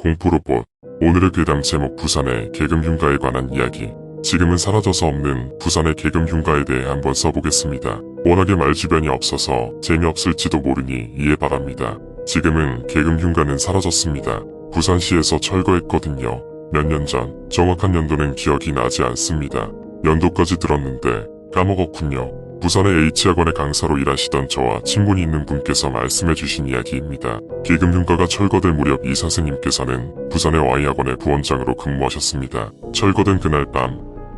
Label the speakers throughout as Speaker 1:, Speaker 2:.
Speaker 1: 공포로봇. 오늘의 괴담 제목 부산의 계금 흉가에 관한 이야기. 지금은 사라져서 없는 부산의 계금 흉가에 대해 한번 써보겠습니다. 워낙에 말주변이 없어서 재미없을지도 모르니 이해 바랍니다. 지금은 계금 흉가는 사라졌습니다. 부산시에서 철거했거든요. 몇 년 전, 정확한 연도는 기억이 나지 않습니다. 연도까지 들었는데 까먹었군요. 부산의 H학원의 강사로 일하시던 저와 친분이 있는 분께서 말씀해주신 이야기입니다. 계금 흉가가 철거될 무렵 이 선생님께서는 부산의 Y학원의 부원장으로 근무하셨습니다. 철거된 그날 밤,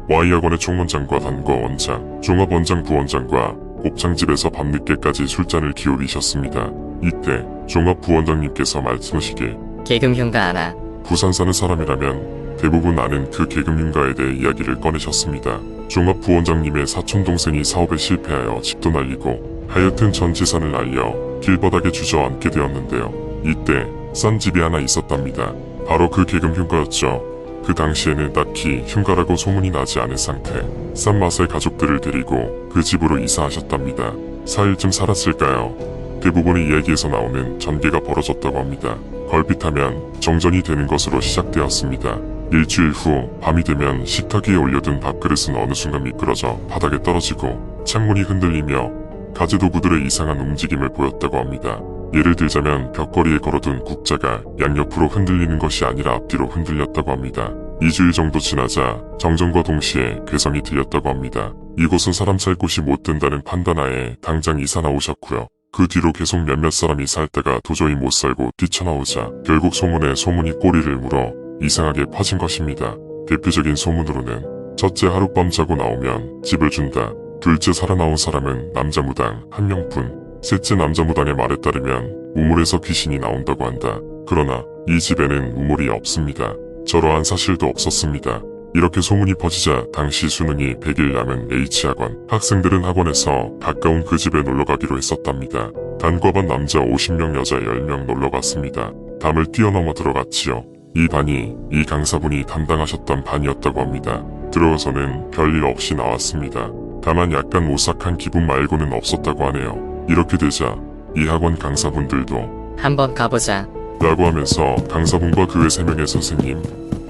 Speaker 1: Y학원의 총원장과 단과 원장, 종합원장 부원장과 곱창집에서 밤늦게까지 술잔을 기울이셨습니다. 이때 종합부원장님께서 말씀하시길,
Speaker 2: 계금 흉가 알아?
Speaker 1: 부산 사는 사람이라면 대부분 아는 그 계금 흉가에 대해 이야기를 꺼내셨습니다. 종합부원장님의 사촌동생이 사업에 실패하여 집도 날리고 하여튼 전 재산을 날려 길바닥에 주저앉게 되었는데요. 이때 싼 집이 하나 있었답니다. 바로 그 계금 흉가였죠. 그 당시에는 딱히 흉가라고 소문이 나지 않은 상태, 싼 맛의 가족들을 데리고 그 집으로 이사하셨답니다. 4일쯤 살았을까요? 대부분의 이야기에서 나오는 전개가 벌어졌다고 합니다. 걸핏하면 정전이 되는 것으로 시작되었습니다. 일주일 후 밤이 되면 식탁 위에 올려둔 밥그릇은 어느 순간 미끄러져 바닥에 떨어지고 창문이 흔들리며 가재도구들의 이상한 움직임을 보였다고 합니다. 예를 들자면 벽걸이에 걸어둔 국자가 양옆으로 흔들리는 것이 아니라 앞뒤로 흔들렸다고 합니다. 2주일 정도 지나자 정전과 동시에 괴성이 들렸다고 합니다. 이곳은 사람 살 곳이 못 된다는 판단하에 당장 이사 나오셨고요. 그 뒤로 계속 몇몇 사람이 살다가 도저히 못 살고 뛰쳐나오자 결국 소문에 소문이 꼬리를 물어 이상하게 퍼진 것입니다. 대표적인 소문으로는 첫째 하룻밤 자고 나오면 집을 준다. 둘째 살아나온 사람은 남자 무당 1명뿐. 셋째 남자 무당의 말에 따르면 우물에서 귀신이 나온다고 한다. 그러나 이 집에는 우물이 없습니다. 저러한 사실도 없었습니다. 이렇게 소문이 퍼지자 당시 수능이 100일 남은 H학원 학생들은 학원에서 가까운 그 집에 놀러가기로 했었답니다. 단과반 남자 50명 여자 10명 놀러갔습니다. 담을 뛰어넘어 들어갔지요. 이 반이 이 강사분이 담당하셨던 반이었다고 합니다. 들어가서는 별일 없이 나왔습니다. 다만 약간 오싹한 기분 말고는 없었다고 하네요. 이렇게 되자 이 학원 강사분들도
Speaker 2: 한번 가보자.
Speaker 1: 라고 하면서 강사분과 그 외 3명의 선생님,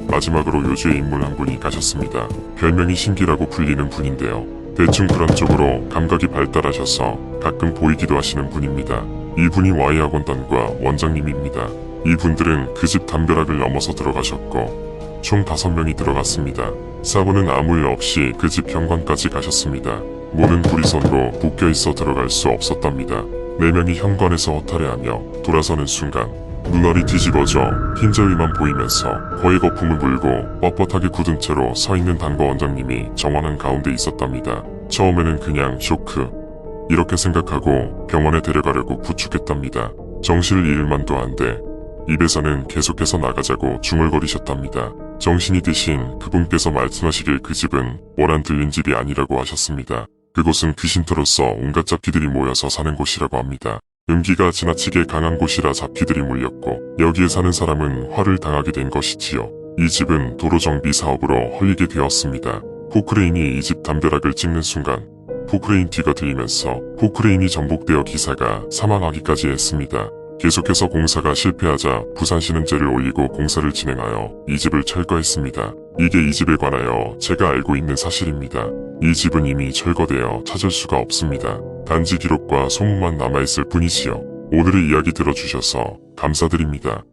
Speaker 1: 마지막으로 요주의 인물 한 분이 가셨습니다. 별명이 신기라고 불리는 분인데요. 대충 그런 쪽으로 감각이 발달하셔서 가끔 보이기도 하시는 분입니다. 이분이 Y학원단과 원장님입니다. 이분들은 그 집 담벼락을 넘어서 들어가셨고 총 5명이 들어갔습니다. 4분은 아무 일 없이 그 집 현관까지 가셨습니다. 문은 구리선으로 묶여있어 들어갈 수 없었답니다. 4명이 현관에서 허탈해하며 돌아서는 순간 눈알이 뒤집어져 흰자위만 보이면서 거의 거품을 물고 뻣뻣하게 굳은 채로 서있는 단과 원장님이 정원한 가운데 있었답니다. 처음에는 그냥 쇼크 이렇게 생각하고 병원에 데려가려고 부축했답니다. 정신을 잃을 만도 한데 입에서는 계속해서 나가자고 중얼거리셨답니다. 정신이 드신 그분께서 말씀하시길 그 집은 원한 들린 집이 아니라고 하셨습니다. 그곳은 귀신터로서 온갖 잡귀들이 모여서 사는 곳이라고 합니다. 음기가 지나치게 강한 곳이라 잡귀들이 물렸고 여기에 사는 사람은 화를 당하게 된 것이지요. 이 집은 도로 정비 사업으로 헐리게 되었습니다. 포크레인이 이 집 담벼락을 찍는 순간 포크레인 뒤가 들리면서 포크레인이 전복되어 기사가 사망하기까지 했습니다. 계속해서 공사가 실패하자 부산시는 죄를 올리고 공사를 진행하여 이 집을 철거했습니다. 이게 이 집에 관하여 제가 알고 있는 사실입니다. 이 집은 이미 철거되어 찾을 수가 없습니다. 단지 기록과 소문만 남아있을 뿐이지요. 오늘의 이야기 들어주셔서 감사드립니다.